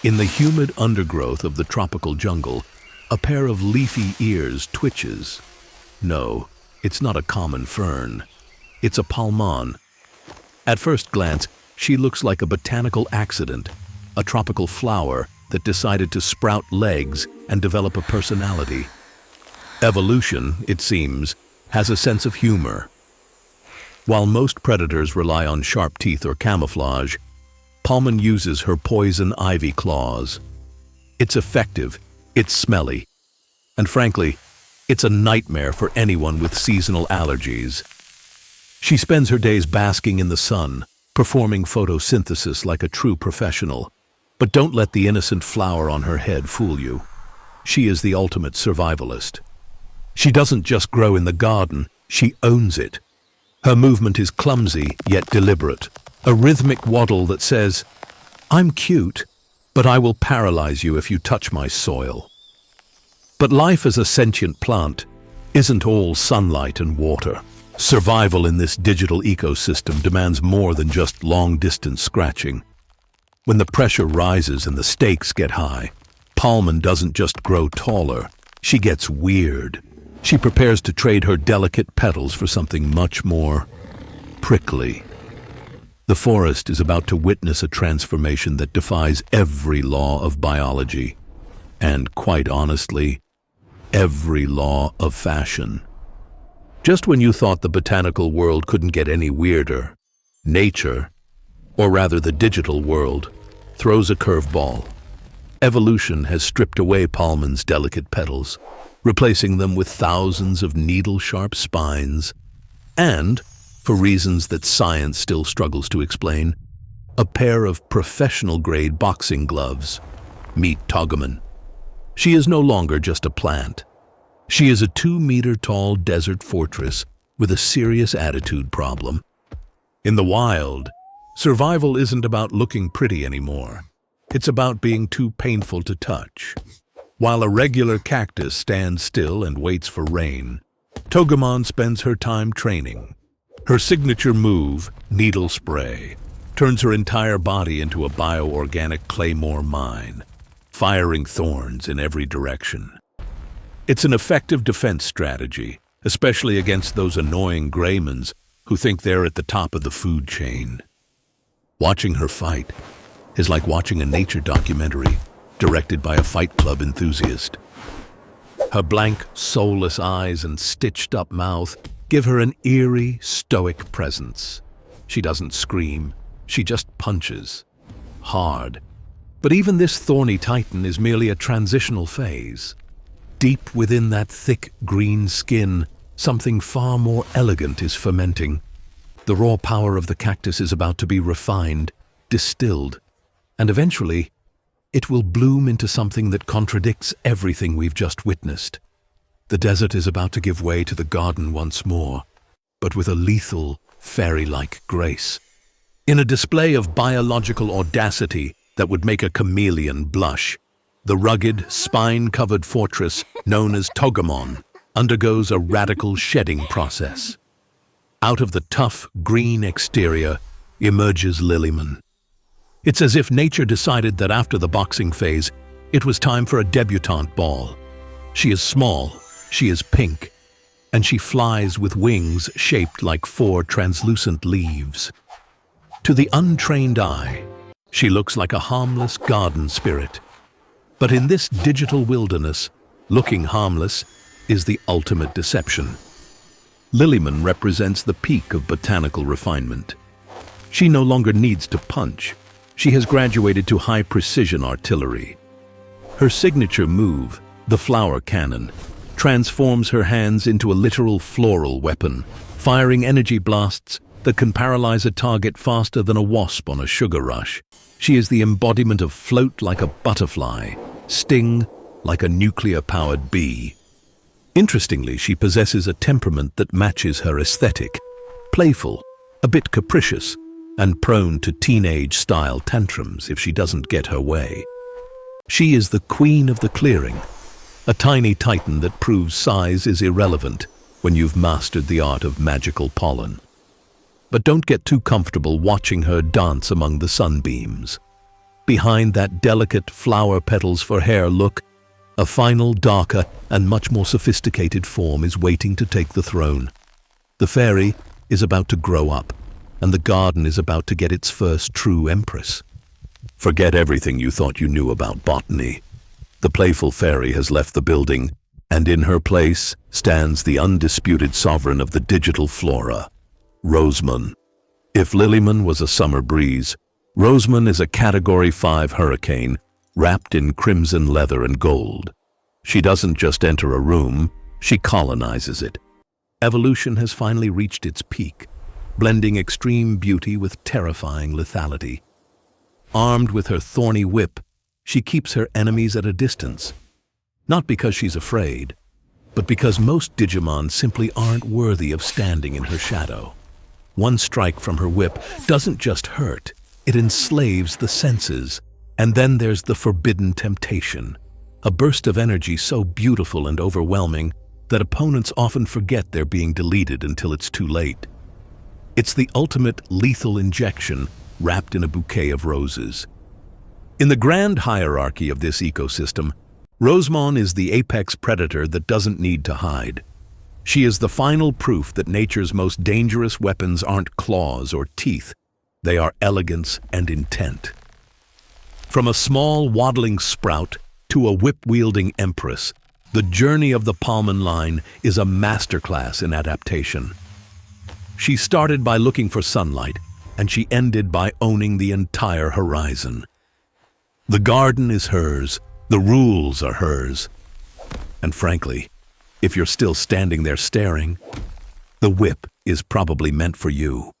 In the humid undergrowth of the tropical jungle, a pair of leafy ears twitches. No, it's not a common fern. It's a Palmon. At first glance, she looks like a botanical accident, a tropical flower that decided to sprout legs and develop a personality. Evolution, it seems, has a sense of humor. While most predators rely on sharp teeth or camouflage, Palmon uses her poison ivy claws. It's effective, it's smelly, and frankly, it's a nightmare for anyone with seasonal allergies. She spends her days basking in the sun, performing photosynthesis like a true professional. But don't let the innocent flower on her head fool you. She is the ultimate survivalist. She doesn't just grow in the garden, she owns it. Her movement is clumsy yet deliberate, a rhythmic waddle that says, "I'm cute, but I will paralyze you if you touch my soil." But life as a sentient plant isn't all sunlight and water. Survival in this digital ecosystem demands more than just long-distance scratching. When the pressure rises and the stakes get high, Palmon doesn't just grow taller, she gets weird. She prepares to trade her delicate petals for something much more prickly. The forest is about to witness a transformation that defies every law of biology, and quite honestly, every law of fashion. Just when you thought the botanical world couldn't get any weirder, nature, or rather the digital world, throws a curveball. Evolution has stripped away Palmon's delicate petals, replacing them with thousands of needle-sharp spines, and, for reasons that science still struggles to explain, a pair of professional-grade boxing gloves. Meet Togemon. She is no longer just a plant. She is a 2-meter-tall desert fortress with a serious attitude problem. In the wild, survival isn't about looking pretty anymore. It's about being too painful to touch. While a regular cactus stands still and waits for rain, Togemon spends her time training. Her signature move, Needle Spray, turns her entire body into a bioorganic claymore mine, firing thorns in every direction. It's an effective defense strategy, especially against those annoying Greymons who think they're at the top of the food chain. Watching her fight is like watching a nature documentary directed by a Fight Club enthusiast. Her blank, soulless eyes and stitched-up mouth give her an eerie, stoic presence. She doesn't scream, she just punches. Hard. But even this thorny titan is merely a transitional phase. Deep within that thick green skin, something far more elegant is fermenting. The raw power of the cactus is about to be refined, distilled, and eventually, it will bloom into something that contradicts everything we've just witnessed. The desert is about to give way to the garden once more, but with a lethal, fairy-like grace. In a display of biological audacity that would make a chameleon blush, the rugged, spine-covered fortress known as Togemon undergoes a radical shedding process. Out of the tough, green exterior emerges Lillymon. It's as if nature decided that after the boxing phase, it was time for a debutante ball. She is small, she is pink, and she flies with wings shaped like 4 translucent leaves. To the untrained eye, she looks like a harmless garden spirit. But in this digital wilderness, looking harmless is the ultimate deception. Lillymon represents the peak of botanical refinement. She no longer needs to punch. She has graduated to high-precision artillery. Her signature move, the flower cannon, transforms her hands into a literal floral weapon, firing energy blasts that can paralyze a target faster than a wasp on a sugar rush. She is the embodiment of float like a butterfly, sting like a nuclear-powered bee. Interestingly, she possesses a temperament that matches her aesthetic, playful, a bit capricious, and prone to teenage-style tantrums if she doesn't get her way. She is the queen of the clearing, a tiny titan that proves size is irrelevant when you've mastered the art of magical pollen. But don't get too comfortable watching her dance among the sunbeams, behind that delicate flower petals for hair look, a final, darker, and much more sophisticated form is waiting to take the throne. The fairy is about to grow up, and the garden is about to get its first true empress. Forget everything you thought you knew about botany. The playful fairy has left the building, and in her place stands the undisputed sovereign of the digital flora, Rosemon. If Lillymon was a summer breeze, Rosemon is a Category 5 hurricane wrapped in crimson leather and gold. She doesn't just enter a room, she colonizes it. Evolution has finally reached its peak, blending extreme beauty with terrifying lethality. Armed with her thorny whip, she keeps her enemies at a distance. Not because she's afraid, but because most Digimon simply aren't worthy of standing in her shadow. One strike from her whip doesn't just hurt, it enslaves the senses. And then there's the forbidden temptation, a burst of energy so beautiful and overwhelming that opponents often forget they're being deleted until it's too late. It's the ultimate lethal injection wrapped in a bouquet of roses. In the grand hierarchy of this ecosystem, Rosemon is the apex predator that doesn't need to hide. She is the final proof that nature's most dangerous weapons aren't claws or teeth, they are elegance and intent. From a small waddling sprout to a whip-wielding empress, the journey of the Palmon line is a masterclass in adaptation. She started by looking for sunlight, and she ended by owning the entire horizon. The garden is hers, the rules are hers. And frankly, if you're still standing there staring, the whip is probably meant for you.